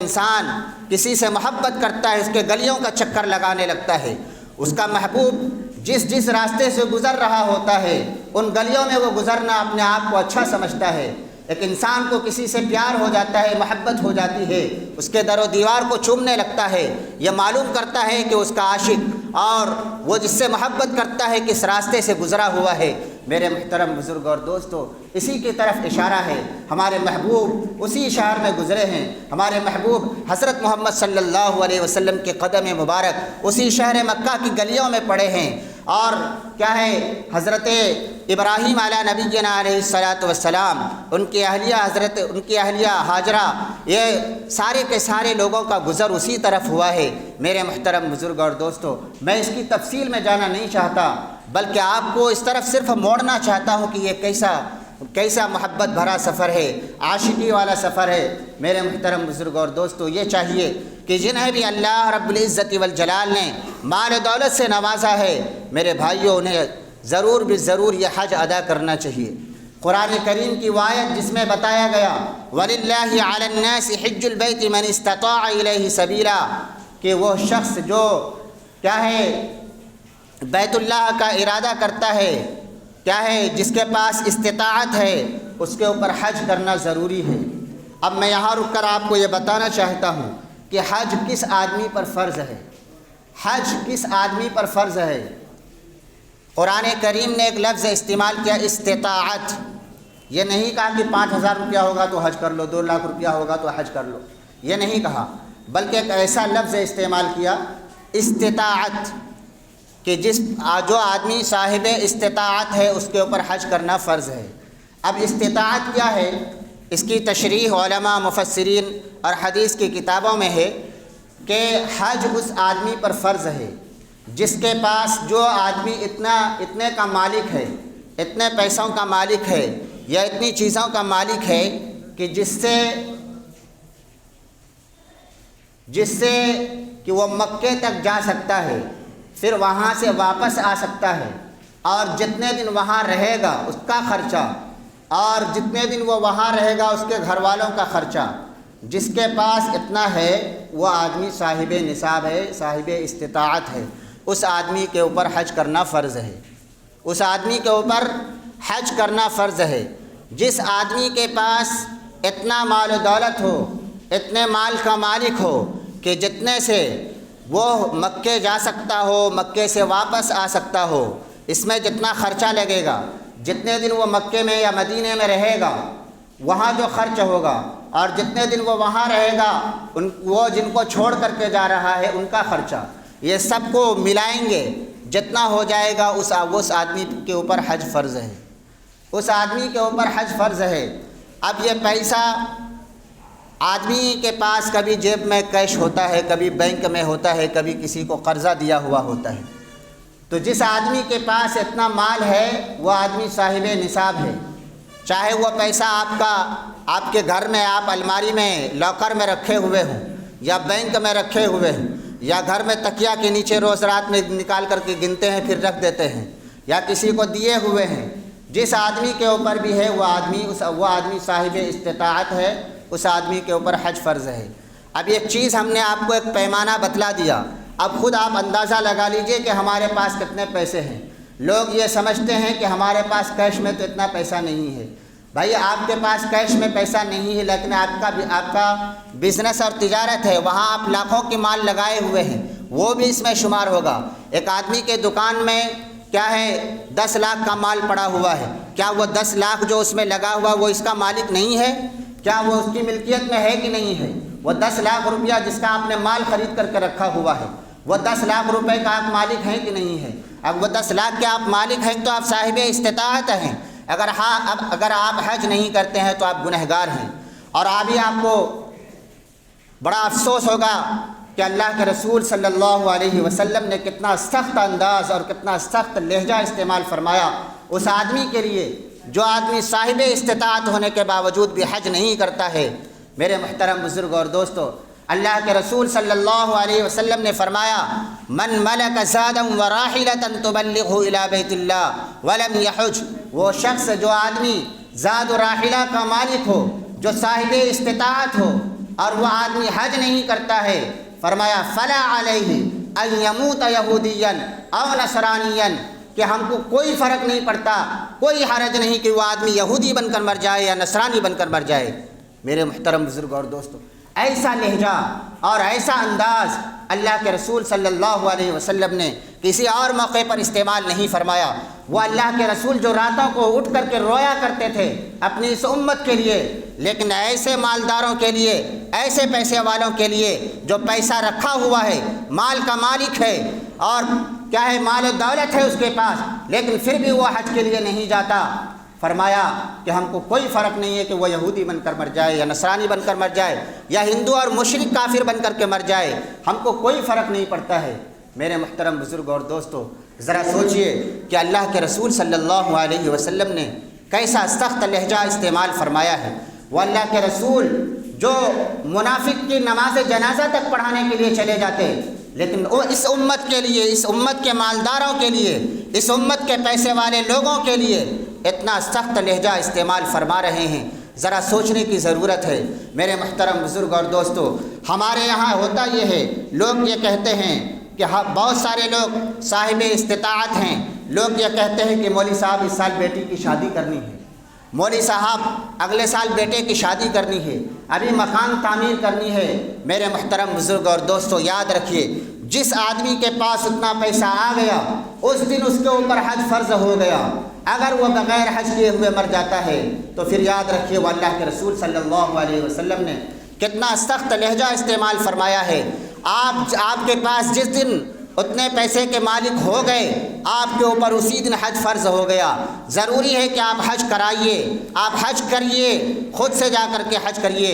انسان کسی سے محبت کرتا ہے اس کے گلیوں کا چکر لگانے لگتا ہے، اس کا محبوب جس راستے سے گزر رہا ہوتا ہے ان گلیوں میں وہ گزرنا اپنے آپ کو اچھا سمجھتا ہے۔ ایک انسان کو کسی سے پیار ہو جاتا ہے، محبت ہو جاتی ہے، اس کے در و دیوار کو چومنے لگتا ہے، یہ معلوم کرتا ہے کہ اس کا عاشق اور وہ جس سے محبت کرتا ہے کس راستے سے گزرا ہوا ہے۔ میرے محترم بزرگ اور دوستو، اسی کی طرف اشارہ ہے۔ ہمارے محبوب اسی شہر میں گزرے ہیں، ہمارے محبوب حضرت محمد صلی اللہ علیہ وسلم کے قدم مبارک اسی شہر مکہ کی گلیوں میں پڑے ہیں۔ اور کیا ہے، حضرت ابراہیم علیہ نبینا علیہ الصلاۃ والسلام، ان کی اہلیہ ہاجرہ، یہ سارے کے سارے لوگوں کا گزر اسی طرف ہوا ہے۔ میرے محترم بزرگ اور دوستو، میں اس کی تفصیل میں جانا نہیں چاہتا، بلکہ آپ کو اس طرف صرف موڑنا چاہتا ہوں کہ یہ کیسا محبت بھرا سفر ہے، عاشقی والا سفر ہے۔ میرے محترم بزرگ اور دوستو، یہ چاہیے کہ جنہیں بھی اللہ رب العزت والجلال نے مال و دولت سے نوازا ہے، میرے بھائیوں، انہیں ضرور یہ حج ادا کرنا چاہیے۔ قرآن کریم کی آیت جس میں بتایا گیا وَلِلَّهِ عَلَى النَّاسِ حِجُّ الْبَيْتِ مَنِ اسْتَطَاعَ إِلَيْهِ سَبِيلًا، کہ وہ شخص جو کیا ہے بیت اللہ کا ارادہ کرتا ہے، کیا ہے جس کے پاس استطاعت ہے، اس کے اوپر حج کرنا ضروری ہے۔ اب میں یہاں رک کر آپ کو یہ بتانا چاہتا ہوں کہ حج کس آدمی پر فرض ہے، حج کس آدمی پر فرض ہے۔ قرآن کریم نے ایک لفظ استعمال کیا، استطاعت۔ یہ نہیں کہا کہ 5,000 روپیہ ہوگا تو حج کر لو، 2 لاکھ روپیہ ہوگا تو حج کر لو، یہ نہیں کہا، بلکہ ایک ایسا لفظ استعمال کیا، استطاعت، کہ جو آدمی صاحب استطاعت ہے اس کے اوپر حج کرنا فرض ہے۔ اب استطاعت کیا ہے، اس کی تشریح علماء، مفسرین اور حدیث کی کتابوں میں ہے کہ حج اس آدمی پر فرض ہے جس کے پاس، جو آدمی اتنے کا مالک ہے، اتنے پیسوں کا مالک ہے یا اتنی چیزوں کا مالک ہے کہ جس سے کہ وہ مکے تک جا سکتا ہے، پھر وہاں سے واپس آ سکتا ہے، اور جتنے دن وہاں رہے گا اس کا خرچہ، اور جتنے دن وہ وہاں رہے گا اس کے گھر والوں کا خرچہ، جس کے پاس اتنا ہے وہ آدمی صاحب نصاب ہے، صاحب استطاعت ہے، اس آدمی کے اوپر حج کرنا فرض ہے، اس آدمی کے اوپر حج کرنا فرض ہے۔ جس آدمی کے پاس اتنا مال و دولت ہو، اتنے مال کا مالک ہو کہ جتنے سے وہ مکے جا سکتا ہو، مکے سے واپس آ سکتا ہو، اس میں جتنا خرچہ لگے گا، جتنے دن وہ مکے میں یا مدینے میں رہے گا وہاں جو خرچ ہوگا، اور جتنے دن وہ وہاں رہے گا وہ جن کو چھوڑ کر کے جا رہا ہے ان کا خرچہ، یہ سب کو ملائیں گے، جتنا ہو جائے گا اس آدمی کے اوپر حج فرض ہے، اس آدمی کے اوپر حج فرض ہے۔ اب یہ پیسہ آدمی کے پاس کبھی جیب میں کیش ہوتا ہے، کبھی بینک میں ہوتا ہے، کبھی کسی کو قرضہ دیا ہوا ہوتا ہے، تو جس آدمی کے پاس اتنا مال ہے وہ آدمی صاحب نصاب ہے، چاہے وہ پیسہ آپ کے گھر میں، آپ الماری میں لاکر میں رکھے ہوئے ہوں، یا بینک میں رکھے ہوئے ہوں، یا گھر میں تکیا کے نیچے روز رات میں نکال کر کے گنتے ہیں پھر رکھ دیتے ہیں، یا کسی کو دیے ہوئے ہیں، جس آدمی کے اوپر بھی ہے وہ آدمی صاحب استطاعت ہے، اس آدمی کے اوپر حج فرض ہے۔ اب ایک چیز ہم نے آپ کو ایک پیمانہ بتلا دیا، اب خود آپ اندازہ لگا لیجئے کہ ہمارے پاس کتنے پیسے ہیں۔ لوگ یہ سمجھتے ہیں کہ ہمارے پاس کیش میں تو اتنا پیسہ نہیں ہے۔ بھائی آپ کے پاس کیش میں پیسہ نہیں ہے، لیکن آپ کا بزنس اور تجارت ہے، وہاں آپ لاکھوں کی مال لگائے ہوئے ہیں، وہ بھی اس میں شمار ہوگا۔ ایک آدمی کے دکان میں کیا ہے 10 لاکھ کا مال پڑا ہوا ہے، کیا وہ 10 لاکھ جو اس میں لگا ہوا وہ اس کا مالک نہیں ہے؟ کیا وہ اس کی ملکیت میں ہے کہ نہیں ہے؟ وہ 10 لاکھ روپیہ جس کا آپ نے مال خرید کر کے رکھا ہوا ہے، وہ 10 لاکھ روپے کا آپ مالک ہیں کہ نہیں ہے؟ اب وہ 10 لاکھ کے آپ مالک ہیں تو آپ صاحب استطاعت ہیں، اگر آپ حج نہیں کرتے ہیں تو آپ گنہگار ہیں۔ اور ابھی آپ کو بڑا افسوس ہوگا کہ اللہ کے رسول صلی اللہ علیہ وسلم نے کتنا سخت انداز اور کتنا سخت لہجہ استعمال فرمایا اس آدمی کے لیے جو آدمی صاحب استطاعت ہونے کے باوجود بھی حج نہیں کرتا ہے۔ میرے محترم بزرگ اور دوستو، اللہ کے رسول صلی اللہ علیہ وسلم نے فرمایا من ملک زادا وراحلۃ تبلغه الی بیت اللہ ولم یحج، وہ شخص جو آدمی زاد و راحلہ کا مالک ہو، جو صاحب استطاعت ہو، اور وہ آدمی حج نہیں کرتا ہے، فرمایا فلا علیہ ان یموت یہودیا او نصرانیا، کہ ہم کو کوئی فرق نہیں پڑتا، کوئی حرج نہیں کہ وہ آدمی یہودی بن کر مر جائے یا نصرانی بن کر مر جائے۔ میرے محترم بزرگ اور دوستو، ایسا لہجہ اور ایسا انداز اللہ کے رسول صلی اللہ علیہ وسلم نے کسی اور موقع پر استعمال نہیں فرمایا۔ وہ اللہ کے رسول جو راتوں کو اٹھ کر کے رویا کرتے تھے اپنی اس امت کے لیے، لیکن ایسے مالداروں کے لیے، ایسے پیسے والوں کے لیے جو پیسہ رکھا ہوا ہے، مال کا مالک ہے اور کیا ہے، مال و دولت ہے اس کے پاس، لیکن پھر بھی وہ حج کے لیے نہیں جاتا، فرمایا کہ ہم کو کوئی فرق نہیں ہے کہ وہ یہودی بن کر مر جائے یا نصرانی بن کر مر جائے یا ہندو اور مشرک کافر بن کر کے مر جائے، ہم کو کوئی فرق نہیں پڑتا ہے۔ میرے محترم بزرگ اور دوستو، ذرا سوچئے کہ اللہ کے رسول صلی اللہ علیہ وسلم نے کیسا سخت لہجہ استعمال فرمایا ہے۔ وہ اللہ کے رسول جو منافق کی نماز جنازہ تک پڑھانے کے لیے چلے جاتے، لیکن وہ اس امت کے لیے، اس امت کے مالداروں کے لیے، اس امت کے پیسے والے لوگوں کے لیے اتنا سخت لہجہ استعمال فرما رہے ہیں۔ ذرا سوچنے کی ضرورت ہے۔ میرے محترم بزرگ اور دوستو، ہمارے یہاں ہوتا یہ ہے، لوگ یہ کہتے ہیں کہ بہت سارے لوگ صاحب استطاعت ہیں، لوگ یہ کہتے ہیں کہ مولوی صاحب اس سال بیٹی کی شادی کرنی ہے، مولوی صاحب اگلے سال بیٹے کی شادی کرنی ہے، ابھی مکان تعمیر کرنی ہے۔ میرے محترم بزرگ اور دوستو، یاد رکھیے، جس آدمی کے پاس اتنا پیسہ آ گیا اس دن اس کے اوپر حج فرض ہو گیا۔ اگر وہ بغیر حج کیے ہوئے مر جاتا ہے تو پھر یاد رکھیے وہ اللہ کے رسول صلی اللہ علیہ وسلم نے کتنا سخت لہجہ استعمال فرمایا ہے۔ آپ کے پاس جس دن اتنے پیسے کے مالک ہو گئے، آپ کے اوپر اسی دن حج فرض ہو گیا۔ ضروری ہے کہ آپ حج کرائیے، آپ حج کریے، خود سے جا کر کے حج کریے۔